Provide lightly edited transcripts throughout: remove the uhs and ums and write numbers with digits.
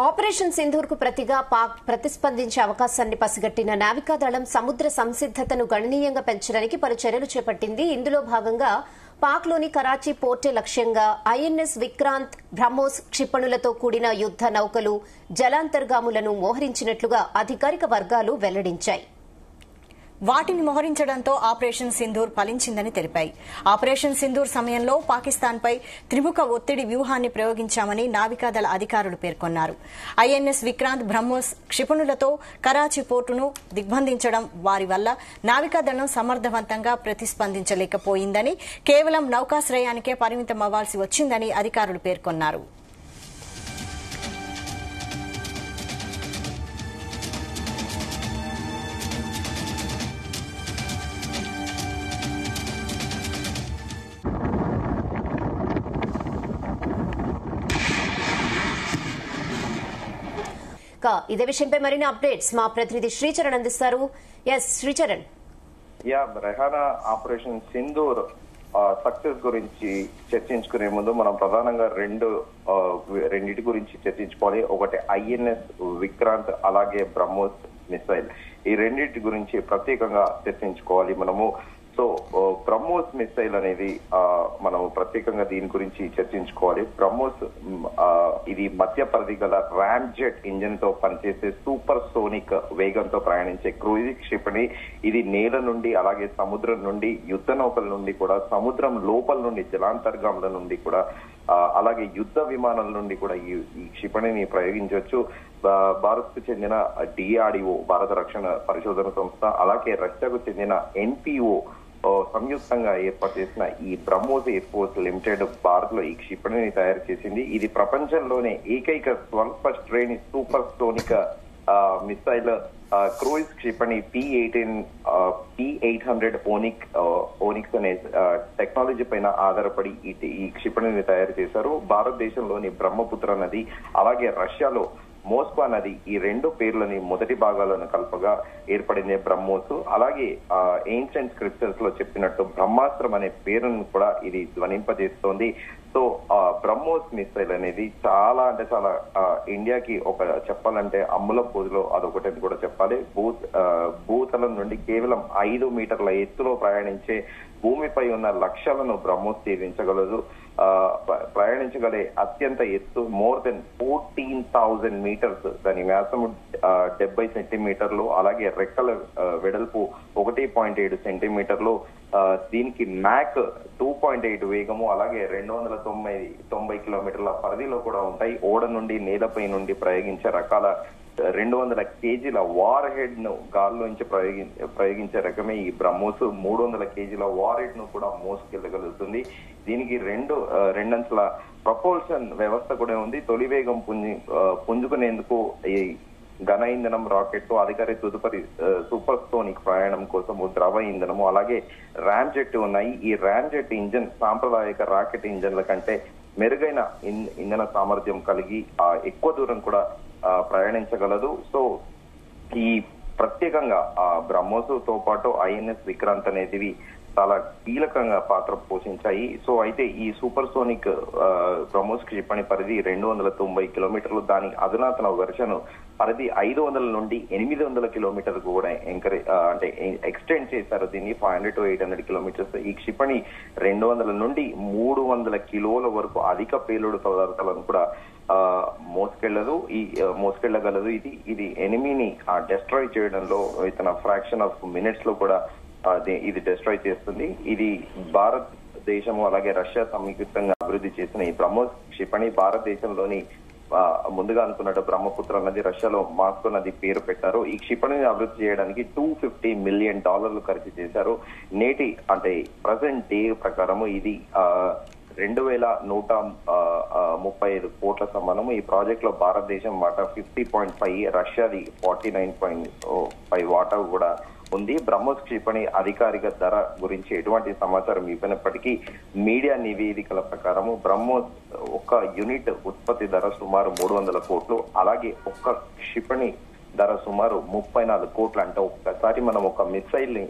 Operation Sindoor కు ప్రతిగా పాక్ ప్రతిస్పందించే అవకాశాన్ని పసిగట్టిన నావికాదళం సముద్ర సంసిద్దతను గణనీయంగా పెంచడానికి పలు చర్యలు చేపట్టింది. ఇందులో భాగంగా పాక్లోని కరాచీ పోర్టే లక్ష్యంగా ఐఎన్ఎస్ విక్రాంత్, బ్రహ్మోస్ క్షిపణులతో కూడిన యుద్ద నౌకలు, జలాంతర్గాములను మోహరించినట్లుగా అధికారిక వర్గాలు వెల్లడించాయి. వాటిని మోహరించడంతో ఆపరేషన్ సింధూర్ ఫలించిందని తెలిపాయి. ఆపరేషన్ సింధూర్ సమయంలో పాకిస్తాన్పై త్రిముఖ ఒత్తిడి వ్యూహాన్ని ప్రయోగించామని నావికాదళ అధికారులు పేర్కొన్నారు. ఐఎన్ఎస్ విక్రాంత్, బ్రహ్మోస్ క్షిపణులతో కరాచీ పోర్టును దిగ్బంధించడం వారి వల్ల నావికాదళం సమర్థవంతంగా ప్రతిస్పందించలేకపోయిందని, కేవలం నౌకాశ్రయానికే పరిమితం అవ్వాల్సి వచ్చిందని అధికారులు పేర్కొన్నారు. ఇదే విషయంపై మరిన్ని అప్డేట్స్ మా ప్రతినిధి శ్రీచరణ్ అందిస్తారు. S Sricharan. Rehana, operation Sindoor success గురించి చర్చించుకునే ముందు మనం ప్రధానంగా రెండింటి గురించి చర్చించుకోవాలి. ఒకటి ఐఎన్ఎస్ విక్రాంత్, అలాగే బ్రహ్మోస్ మిసైల్. ఈ రెండింటి గురించి ప్రత్యేకంగా చర్చించుకోవాలి మనము. సో బ్రహ్మోస్ మిసైల్ అనేది మనం ప్రత్యేకంగా దీని గురించి చర్చించుకోవాలి. బ్రహ్మోస్ ఇది మధ్య పరిధి గల ర్యామ్ జెట్ ఇంజిన్ తో పనిచేసే సూపర్ సోనిక్ వేగంతో ప్రయాణించే క్రూయిజ్ క్షిపణి. ఇది నేల నుండి, అలాగే సముద్రం నుండి, యుద్ధ నౌకల నుండి కూడా, సముద్రం లోపల నుండి, జలాంతర్గాముల నుండి కూడా, అలాగే యుద్ధ విమానాల నుండి కూడా ఈ క్షిపణిని ప్రయోగించవచ్చు. భారత్ కు చెందిన డిఆర్డిఓ, భారత రక్షణ పరిశోధన సంస్థ, అలాగే రష్యాకు చెందిన ఎన్పిఓ సంయుక్తంగా ఏర్పాటు చేసిన ఈ BrahMos air force limited Bharat లో ఈ క్షిపణిని తయారు చేసింది. ఇది ప్రపంచంలోనే ఏకైక స్వల్ప శ్రేణి సూపర్ సోనిక్ మిసైల్ క్రూయిజ్ క్షిపణి P800 ఓనిక్స్ అనే టెక్నాలజీ పైన ఆధారపడి ఈ క్షిపణిని తయారు చేశారు. భారతదేశంలోని బ్రహ్మపుత్ర నది, అలాగే రష్యాలో మోస్కో నది, ఈ రెండు పేర్లని మొదటి భాగాలను కలపగా ఏర్పడింది బ్రహ్మోస్. అలాగే ఏన్షియంట్ స్క్రిప్చర్స్ లో చెప్పినట్టు బ్రహ్మాస్త్రం అనే పేరును కూడా ఇది ధ్వనింపజేస్తోంది. సో బ్రహ్మోస్ మిసైల్ అనేది చాలా ఇండియాకి ఒక చెప్పాలంటే అమ్ముల పోజులో అదొకటి కూడా చెప్పాలి. భూతలం నుండి కేవలం 5 మీటర్ల ఎత్తులో ప్రయాణించే, భూమిపై ఉన్న లక్ష్యాలను బ్రహ్మోస్ ఛేదించగలదు. ప్రయాణించగలే అత్యంత ఎత్తు మోర్ దెన్ 14,000 మీటర్స్. దాని వ్యాసము 70 సెంటీమీటర్లు, అలాగే రెక్కల వెడల్పు 1.7 సెంటీమీటర్లు. దీనికి మ్యాక్ 2.8 వేగము, అలాగే 290 కిలోమీటర్ల పరిధిలో కూడా ఉంటాయి. ఓడ నుండి, నేలపై నుండి ప్రయోగించే రకాల 200 కేజీల వార్ హెడ్ ను గాల్లోంచి ప్రయోగించే రకమే ఈ బ్రహ్మోస్. 300 కేజీల వార్ హెడ్ ను కూడా మోసుకెళ్లగలుగుతుంది. దీనికి రెండంచుల ప్రపోల్షన్ వ్యవస్థ కూడా ఉంది. తొలి వేగం పుంజుకునేందుకు ఈ ఘన ఇంధనం రాకెట్, తదుపరి సూపర్ సోనిక్ ప్రయాణం కోసం ద్రవ ఇంధనము, అలాగే ర్యామ్ జెట్ ఉన్నాయి. ఈ ర్యామ్ జెట్ ఇంజన్ సాంప్రదాయక రాకెట్ ఇంజన్ల కంటే మెరుగైన ఇంధన సామర్థ్యం కలిగి ఎక్కువ దూరం కూడా ప్రయాణించగలదు. సో ఈ ప్రత్యేకంగా బ్రహ్మోస్ తో పాటు ఐఎన్ఎస్ విక్రాంత్ అనేటివి చాలా కీలకంగా పాత్ర పోషించాయి. సో అయితే ఈ సూపర్ సోనిక్ బ్రహ్మోస్ క్షిపణి పరిధి 290 కిలోమీటర్లు. దాని అధునాతన వెర్షన్ పరిధి 500 నుండి 800 కిలోమీటర్ కూడా ఎక్స్టెండ్ చేశారు. దీన్ని 500 to 800 కిలోమీటర్స్. ఈ క్షిపణి 200 నుండి 300 కిలోల వరకు అధిక పేలుడు పదార్థాలను కూడా మోసుకెళ్లగలదు. ఇది ఎనిమీని డెస్ట్రాయ్ చేయడంలో విత్ ఫ్రాక్షన్ ఆఫ్ మినిట్స్ లో కూడా ఇది డెస్ట్రాయ్ చేస్తుంది. ఇది భారతదేశము, అలాగే రష్యా సంయుక్తంగా అభివృద్ధి చేసిన ఈ బ్రహ్మోస్ క్షిపణి భారతదేశంలోని ముందుగా అనుకున్నట్టు బ్రహ్మపుత్ర నది, రష్యాలో మాస్కో నది పేరు పెట్టారు. ఈ క్షిపణిని అభివృద్ధి చేయడానికి $250 మిలియన్ ఖర్చు చేశారు. ప్రజెంట్ డే ప్రకారము ఇది 2,135 కోట్ల సమానము. ఈ ప్రాజెక్ట్ లో భారతదేశం వాటా 50.5, రష్యాది 49.5 వాటా కూడా ఉంది. బ్రహ్మోస్ క్షిపణి అధికారిక ధర గురించి ఎటువంటి సమాచారం ఇవ్వనప్పటికీ మీడియా నివేదికల ప్రకారము బ్రహ్మోస్ ఒక్క యూనిట్ ఉత్పత్తి ధర సుమారు 300 కోట్లు, అలాగే ఒక్క క్షిపణి ధర సుమారు 34 కోట్లు. అంటే ఒక్కసారి మనం ఒక మిసైల్ ని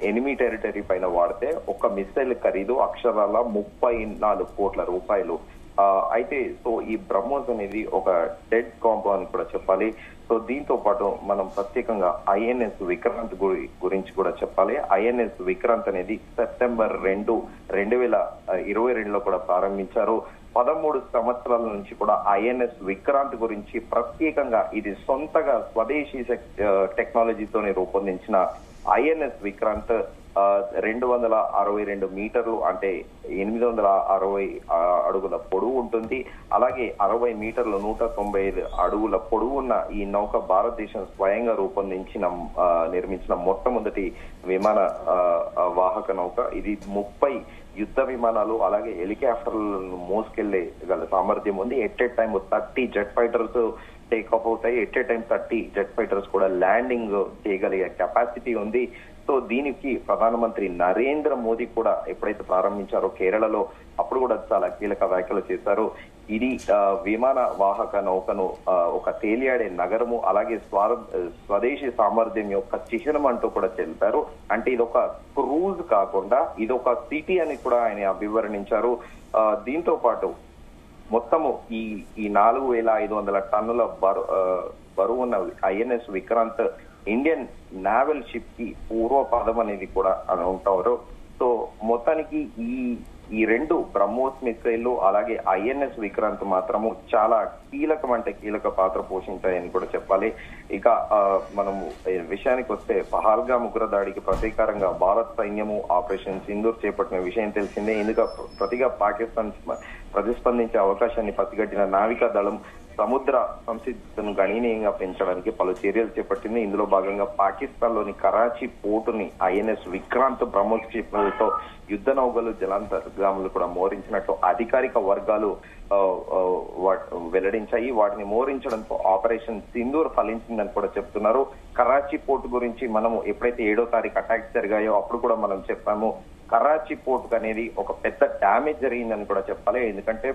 ఎనిమీ టెరిటరీ పైన వాడితే ఒక మిసైల్ ఖరీదు అక్షరాల 34 కోట్ల రూపాయలు. అయితే సో ఈ బ్రహ్మోస్ అనేది ఒక డెడ్ కాంబో అని కూడా చెప్పాలి. సో దీంతో పాటు మనం ప్రత్యేకంగా ఐఎన్ఎస్ విక్రాంత్ గురించి కూడా చెప్పాలి. ఐఎన్ఎస్ విక్రాంత్ అనేది సెప్టెంబర్ 2, 2022లో కూడా ప్రారంభించారు. 13 సంవత్సరాల నుంచి కూడా ఐఎన్ఎస్ విక్రాంత్ గురించి ప్రత్యేకంగా ఇది సొంతగా స్వదేశీ టెక్నాలజీతోనే రూపొందించిన ఐఎన్ఎస్ విక్రాంత్ 262 మీటర్లు అంటే 860 అడుగుల పొడవు ఉంటుంది. అలాగే 60 మీటర్లు 195 అడుగుల పొడవు ఉన్న ఈ నౌక భారతదేశం స్వయంగా నిర్మించిన మొట్టమొదటి విమాన వాహక నౌక. ఇది 30 యుద్ధ విమానాలు అలాగే హెలికాప్టర్లను మోసుకెళ్లే గల సామర్థ్యం ఉంది. At a time 30 jet fighters take off అవుతాయి. At a time 30 jet fighters కూడా ల్యాండింగ్ చేయగలిగే కెపాసిటీ ఉంది. సో దీనికి ప్రధానమంత్రి నరేంద్ర మోదీ కూడా ఎప్పుడైతే ప్రారంభించారో కేరళలో అప్పుడు కూడా చాలా కీలక వ్యాఖ్యలు చేశారు. ఇది విమాన వాహక నౌకను ఒక తేలియాడే నగరము అలాగే స్వదేశీ సామర్థ్యం యొక్క చిహ్నం అంటూ కూడా తెలిపారు. అంటే ఇదొక క్రూజ్ కాకుండా ఇదొక సిటీ అని కూడా ఆయన అభివర్ణించారు. దీంతో పాటు మొత్తము ఈ 4500 టన్నుల బరువున్న INS Vikrant Indian naval ship కి పూర్వపాదం అనేది కూడా అని ఉంటారు. సో మొత్తానికి ఈ 2 బ్రహ్మోస్ మిసైళ్లు అలాగే ఐఎన్ఎస్ విక్రాంత్ మాత్రము చాలా కీలక పాత్ర పోషించాయని కూడా చెప్పాలి. ఇక మనము విషయానికి వస్తే పహల్గామ్ ఉగ్రదాడికి ప్రతీకారంగా భారత్ సైన్యము ఆపరేషన్ సింధూర్ చేపట్టిన విషయం తెలిసిందే. ఇందుకు ప్రతిగా పాకిస్తాన్ ప్రతిస్పందించే అవకాశాన్ని పసిగట్టిన నావికా దళం సముద్ర సంసిద్ధతను గణనీయంగా పెంచడానికి పలు చర్యలు చేపట్టింది. ఇందులో భాగంగా పాకిస్తాన్ లోని కరాచీ పోర్టుని ఐఎన్ఎస్ విక్రాంత్ బ్రహ్మోస్ క్షిపణులతో యుద్ధ నౌకలు జలాంతర్గాములు కూడా మోహరించినట్టు అధికారిక వర్గాలు వెల్లడించాయి. వాటిని మోహరించడంతో ఆపరేషన్ సింధూర్ ఫలించిందని కూడా చెప్తున్నారు. కరాచీ పోర్టు గురించి మనము ఎప్పుడైతే 7వ తారీఖు అటాక్స్ జరిగాయో అప్పుడు కూడా మనం చెప్పాము. కరాచీ పోర్టు అనేది ఒక పెద్ద డ్యామేజ్ జరిగిందని కూడా చెప్పాలి. ఎందుకంటే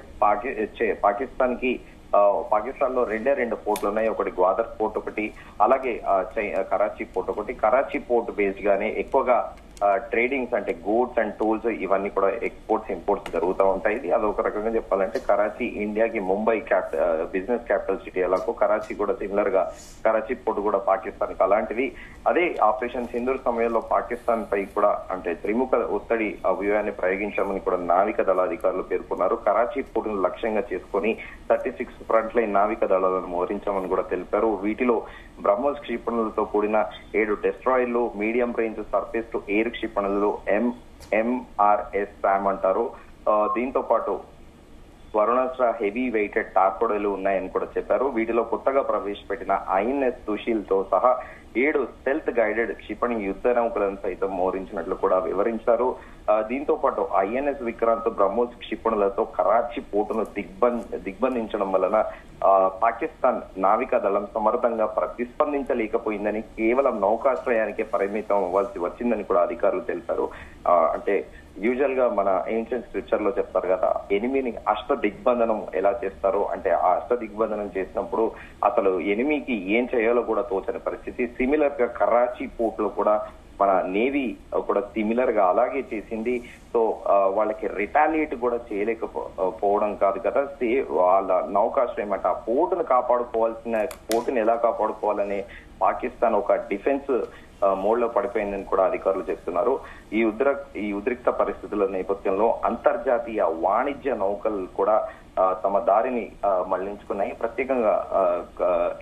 పాకిస్తాన్ లో 2 పోర్టులు ఉన్నాయి. ఒకటి గ్వాదర్ పోర్ట్ ఒకటి, అలాగే కరాచీ పోర్ట్ ఒకటి. కరాచీ పోర్ట్ బేస్ గానే ఎక్కువగా ట్రేడింగ్స్ అంటే గూడ్స్ అండ్ టూల్స్ ఇవన్నీ కూడా ఎక్స్పోర్ట్స్ ఇంపోర్ట్స్ జరుగుతూ ఉంటాయి. అదొక రకంగా చెప్పాలంటే కరాచీ ఇండియాకి ముంబై బిజినెస్ క్యాపిటల్ సిటీ ఎలాగో కరాచీ కూడా సిమిలర్ గా కరాచీ పోర్ట్ కూడా పాకిస్తాన్ కి అలాంటిది. అదే ఆపరేషన్ సింధూర్ సమయంలో పాకిస్తాన్ పై కూడా అంటే త్రిముఖ ఒత్తిడి వ్యూహాన్ని ప్రయోగించామని కూడా నావిక దళ అధికారులు పేర్కొన్నారు. కరాచీ పోర్టును లక్ష్యంగా చేసుకుని 36 ఫ్రంట్ లైన్ నావిక దళాలను మోహరించామని కూడా తెలిపారు. వీటిలో బ్రహ్మోస్ క్షిపణులతో కూడిన 7 డెస్ట్రాయర్లు, medium range surface to air క్షిపణులు MRS SAM అంటారు. దీంతో పాటు వరుణాస్త్ర హెవీ వెయిటెడ్ టార్పెడోలు ఉన్నాయని కూడా చెప్పారు. వీటిలో కొత్తగా ప్రవేశపెట్టిన ఐఎన్ఎస్ సుశీల్ తో సహా 7 స్టెల్త్ గైడెడ్ క్షిపణి యుద్ధ నౌకలను సైతం మోహరించినట్లు కూడా వివరించారు. దీంతో పాటు ఐఎన్ఎస్ విక్రాంత్ బ్రహ్మోస్ క్షిపణులతో కరాచీ పోర్టును దిగ్బంధించడం వలన పాకిస్తాన్ నావికా దళం సమర్థంగా ప్రతిస్పందించలేకపోయిందని, కేవలం నౌకాశ్రయానికే పరిమితం అవ్వాల్సి వచ్చిందని కూడా అధికారులు తెలిపారు. అంటే యూజువల్ గా మన ఏన్షియంట్ స్క్రిప్చర్ లో చెప్తారు కదా, ఎనిమిని అష్ట దిగ్బంధనం ఎలా చేస్తారో, అంటే ఆ అష్ట దిగ్బంధనం చేసినప్పుడు అసలు ఎనిమికి ఏం చేయాలో కూడా తోచని పరిస్థితి. సిమిలర్ గా కరాచీ పోర్ట్ లో కూడా మన నేవీ కూడా సిమిలర్ గా అలాగే చేసింది. సో వాళ్ళకి రిటాలియేట్ కూడా చేయలేకపోవడం కాదు కదా, వాళ్ళ నౌకాశ్రయం అంటే ఆ పోర్టును పోర్టును ఎలా కాపాడుకోవాలనే పాకిస్తాన్ ఒక డిఫెన్స్ మోడ్ లో పడిపోయిందని కూడా అధికారులు చెప్తున్నారు. ఈ ఉద్రిక్త పరిస్థితుల నేపథ్యంలో అంతర్జాతీయ వాణిజ్య నౌకలు కూడా తమ దారిని మళ్లించుకున్నాయి. ప్రత్యేకంగా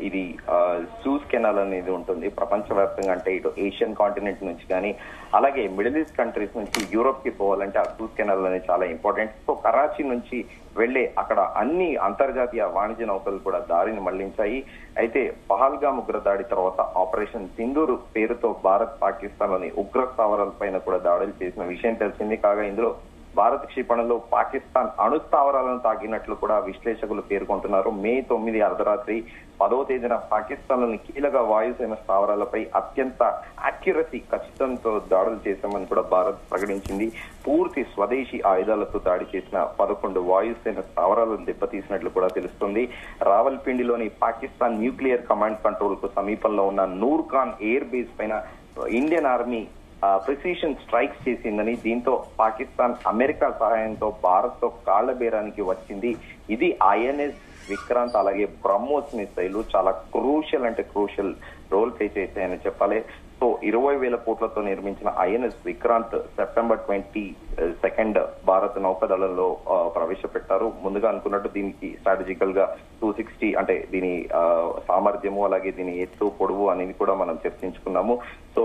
ఇది సూజ్ కెనాల్ అనేది ఉంటుంది ప్రపంచవ్యాప్తంగా. అంటే ఇటు ఏషియన్ కాంటినెంట్ నుంచి కానీ అలాగే మిడిల్ ఈస్ట్ కంట్రీస్ నుంచి యూరోప్ కి పోవాలంటే ఆ సూజ్ కెనాల్ అనేది చాలా ఇంపార్టెంట్. సో కరాచీ నుంచి వెళ్లే అక్కడ అన్ని అంతర్జాతీయ వాణిజ్య నౌకలు కూడా దారిని మళ్లించాయి. అయితే పహల్గామ్ ఉగ్రదాడి తర్వాత ఆపరేషన్ సింధూర్ పేరుతో భారత్ పాకిస్తాన్ లోని ఉగ్ర స్థావరాలపైన కూడా దాడులు చేసిన విషయం తెలిసింది. కాగా ఇందులో భారత్ క్షిపణిలో పాకిస్తాన్ అణు స్థావరాలను తాకినట్లు కూడా విశ్లేషకులు పేర్కొంటున్నారు. మే 9 అర్ధరాత్రి 10వ తేదీన పాకిస్తాన్ లోని కీలక వాయుసేన స్థావరాలపై అత్యంత యాక్యురసీ ఖచ్చితంతో దాడులు చేశామని కూడా భారత్ ప్రకటించింది. పూర్తి స్వదేశీ ఆయుధాలతో దాడి చేసిన 11 వాయుసేన స్థావరాలను దెబ్బతీసినట్లు కూడా తెలుస్తుంది. రావల్పిండిలోని పాకిస్తాన్ న్యూక్లియర్ కమాండ్ కంట్రోల్ కు సమీపంలో ఉన్న నూర్ ఖాన్ ఎయిర్ బేస్ పైన ఇండియన్ ఆర్మీ ప్రిసిషన్ స్ట్రైక్స్ చేసిందని, దీంతో పాకిస్తాన్ అమెరికా సహాయంతో భారత్ తో కాళ్ల బేరానికి వచ్చింది. ఇది INS విక్రాంత్ అలాగే బ్రహ్మోస్ మిసైల్ చాలా క్రూషియల్ రోల్ ప్లే చేశాయని చెప్పాలి. సో 20,000 కోట్లతో నిర్మించిన INS విక్రాంత్ సెప్టెంబర్ 22 భారత నౌకాదళంలో ప్రవేశపెట్టారు. ముందుగా అనుకున్నట్టు దీనికి స్ట్రాటజికల్ గా 260 అంటే దీని సామర్థ్యము అలాగే దీని ఎత్తు పొడవు అనేది కూడా మనం చర్చించుకున్నాము. సో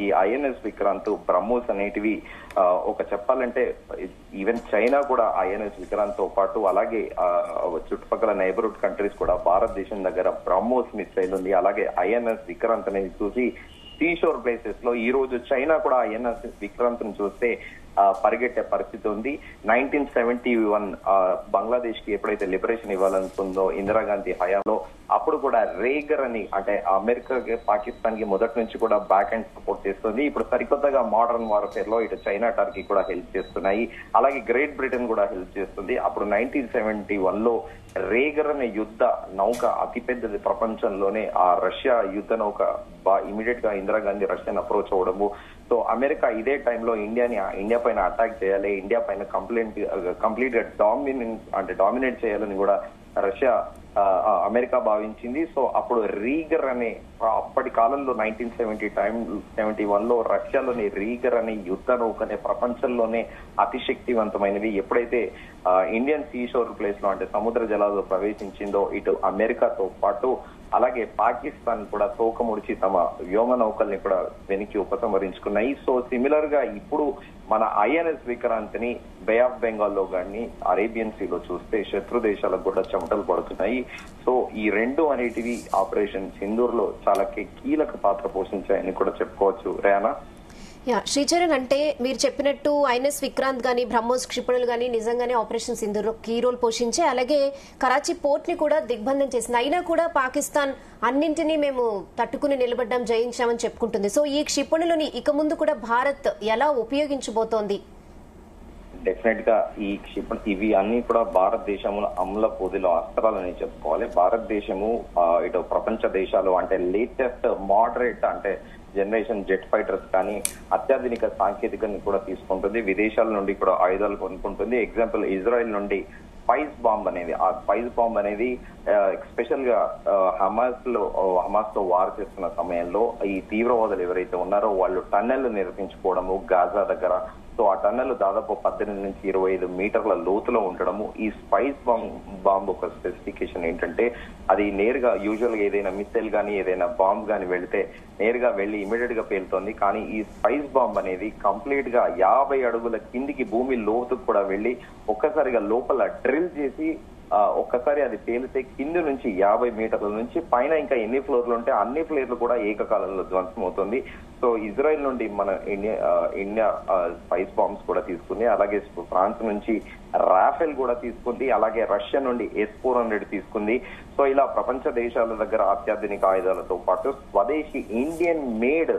ఈ INS విక్రాంత్ బ్రహ్మోస్ అనేటివి ఒక చెప్పాలంటే ఈవెన్ చైనా కూడా INS విక్రాంత్ తో పాటు అలాగే చుట్టుపక్కల నైబర్హుడ్ కంట్రీస్ కూడా భారతదేశం దగ్గర బ్రహ్మోస్ మిసైల్ ఉంది. అలాగే INS విక్రాంత్ అనేది చూసి సీషోర్ ప్లేసెస్ లో ఈ రోజు చైనా కూడా INS విక్రాంత్ ను చూస్తే పరిగెట్టే పరిస్థితి ఉంది. 1971 బంగ్లాదేశ్ కి ఎప్పుడైతే లిబరేషన్ ఇవ్వాలనుకుందో ఇందిరాగాంధీ హయాంలో, అప్పుడు కూడా రేగర్ అని అంటే అమెరికాకి పాకిస్తాన్ కి మొదటి నుంచి కూడా బ్యాక్ అండ్ సపోర్ట్ చేస్తుంది. ఇప్పుడు సరికొత్తగా మోడర్న్ వార్ఫేర్ లో ఇటు చైనా టర్కీ కూడా హెల్ప్ చేస్తున్నాయి, అలాగే గ్రేట్ బ్రిటన్ కూడా హెల్ప్ చేస్తుంది. అప్పుడు 1971 లో రేగర్ అనే యుద్ధ నౌక అతిపెద్దది ప్రపంచంలోనే. ఆ రష్యా యుద్ధ నౌక ఇమీడియట్ గా ఇందిరాగాంధీ రష్యాని అప్రోచ్ అవ్వడము. సో అమెరికా ఇదే టైంలో ఇండియా పైన అటాక్ చేయాలి, ఇండియా పైన కంప్లీట్ గా డామినేట్ చేయాలని కూడా రష్యా అమెరికా భావించింది. సో అప్పుడు రీగర్ అనే అప్పటి కాలంలో 1971 లో రష్యాలోని రీగర్ అనే యుద్ధ నౌకనే ప్రపంచంలోనే అతిశక్తివంతమైనవి. ఎప్పుడైతే ఇండియన్ సీషోర్ ప్లేస్ లో అంటే సముద్ర జలాల్లో ప్రవేశించిందో ఇటు అమెరికాతో పాటు అలాగే పాకిస్తాన్ కూడా తోక ముడిచి తమ వ్యోమ నౌకల్ని కూడా వెనక్కి ఉపసంహరించుకున్నాయి. సో సిమిలర్ గా ఇప్పుడు మన INS విక్రాంత్ ని బే ఆఫ్ బెంగాల్ లో కానీ అరేబియన్ సీలో చూస్తే శత్రు దేశాలకు కూడా చెమటలు పడుతున్నాయి. సో ఈ రెండు అనేటివి ఆపరేషన్ సింధూర్ లో చాలా కీలక పాత్ర పోషించాయని కూడా చెప్పుకోవచ్చు. రేనా? శ్రీచరణ్, అంటే మీరు చెప్పినట్టు INS విక్రాంత్ గానీ బ్రహ్మోస్ క్షిపణులు గానీ నిజంగానే ఆపరేషన్ సింధూర్ కీ రోల్ పోషించే, అలాగే కరాచీ పోర్ట్ ని కూడా దిగ్బంధం చేసింది. అయినా కూడా పాకిస్తాన్ అన్నింటినీ మేము తట్టుకుని నిలబడ్డాం, జయించామని చెప్పుకుంటుంది. సో ఈ క్షిపణులని ఇక ముందు కూడా భారత్ ఎలా ఉపయోగించబోతోంది? డెఫినెట్ గా ఈ ఇవి అన్ని కూడా భారతదేశంలో అమల పొదిలో అస్త్రాలని చెప్పుకోవాలి. భారతదేశము ఇటు ప్రపంచ దేశాలు అంటే లేటెస్ట్ మోడరేట్ అంటే జనరేషన్ జెట్ ఫైటర్స్ కానీ అత్యాధునిక సాంకేతికతను కూడా తీసుకుంటుంది. విదేశాల నుండి కూడా ఆయుధాలు కొనుక్కుంటుంది. ఎగ్జాంపుల్ ఇజ్రాయెల్ నుండి స్పైస్ బాంబ్ అనేది స్పెషల్ గా హమాస్ తో వార్ చేస్తున్న సమయంలో ఈ తీవ్రవాదులు ఎవరైతే ఉన్నారో వాళ్ళు టన్నెల్ నిర్మించుకోవడము గాజా దగ్గర. సో ఆ టన్నెల్ దాదాపు 18 నుంచి 25 మీటర్ల లోతులో ఉండడము. ఈ స్పైస్ బాంబ్ ఒక స్పెసిఫికేషన్ ఏంటంటే అది నేరుగా యూజువల్ గా ఏదైనా మిసైల్ గానీ ఏదైనా బాంబ్ గానీ వెళ్తే నేరుగా వెళ్లి ఇమీడియట్ గా పేలుతోంది. కానీ ఈ స్పైస్ బాంబ్ అనేది కంప్లీట్ గా 50 అడుగుల కిందికి భూమి లోతుకు కూడా వెళ్లి ఒక్కసారిగా లోపల డ్రిల్ చేసి ఒక్కసారి అది పేలితే కింది నుంచి 50 మీటర్ల నుంచి పైన ఇంకా ఎన్ని ఫ్లోర్లు ఉంటే అన్ని ఫ్లోర్లు కూడా ఏకకాలంలో ధ్వంసం అవుతుంది. సో ఇజ్రాయెల్ నుండి మన ఇండియా స్పైస్ బాంబ్స్ కూడా తీసుకుంది, అలాగే ఫ్రాన్స్ నుంచి రాఫెల్ కూడా తీసుకుంది, అలాగే రష్యా నుండి S-400 తీసుకుంది. సో ఇలా ప్రపంచ దేశాల దగ్గర అత్యాధునిక ఆయుధాలతో పాటు స్వదేశీ ఇండియన్ మేడ్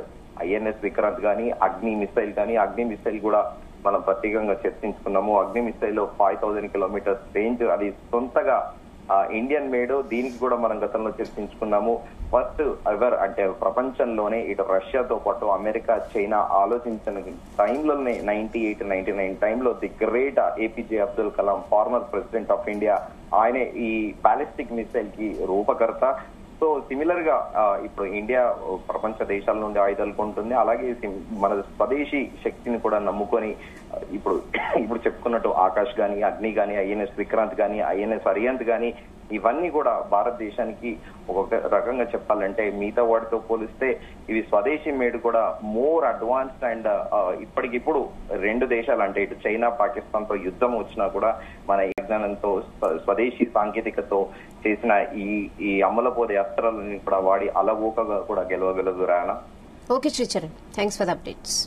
INS విక్రాంత్ గానీ అగ్ని మిసైల్ కూడా మనం ప్రత్యేకంగా చర్చించుకున్నాము. అగ్ని మిసైల్ 5000 కిలోమీటర్స్ రేంజ్, అది సొంతగా ఇండియన్ మేడ్. దీనికి కూడా మనం గతంలో చర్చించుకున్నాము. ఫస్ట్ ఎవర్ అంటే ప్రపంచంలోనే ఇటు రష్యాతో పాటు అమెరికా చైనా ఆలోచించిన టైంలోనే 98-99 టైంలో the great APJ Abdul Kalam former president of India, ఆయనే ఈ బాలిస్టిక్ మిసైల్ కి రూపకర్త. సో సిమిలర్ గా ఇప్పుడు ఇండియా ప్రపంచ దేశాల నుండి ఆయుధాలు కొంటుంది, అలాగే మన స్వదేశీ శక్తిని కూడా నమ్ముకొని ఇప్పుడు చెప్పుకున్నట్టు ఆకాష్ గాని అగ్ని గాని INS విక్రాంత్ గాని INS అరియంత్ గాని ఇవన్నీ కూడా భారతదేశానికి ఒక రకంగా చెప్పాలంటే మిగతా వాటితో పోలిస్తే ఇవి స్వదేశీ మేడ్ కూడా మోర్ అడ్వాన్స్డ్. అండ్ ఇప్పటికిప్పుడు రెండు దేశాలు అంటే ఇటు చైనా పాకిస్తాన్ తో యుద్ధం వచ్చినా కూడా మన విజ్ఞానంతో స్వదేశీ సాంకేతికతో చేసిన ఈ అమలపోదే అస్త్రాలను కూడా వాడి అలవోకగా కూడా గెలవగలదు. Rana? Okay Sricharan, thanks for the updates.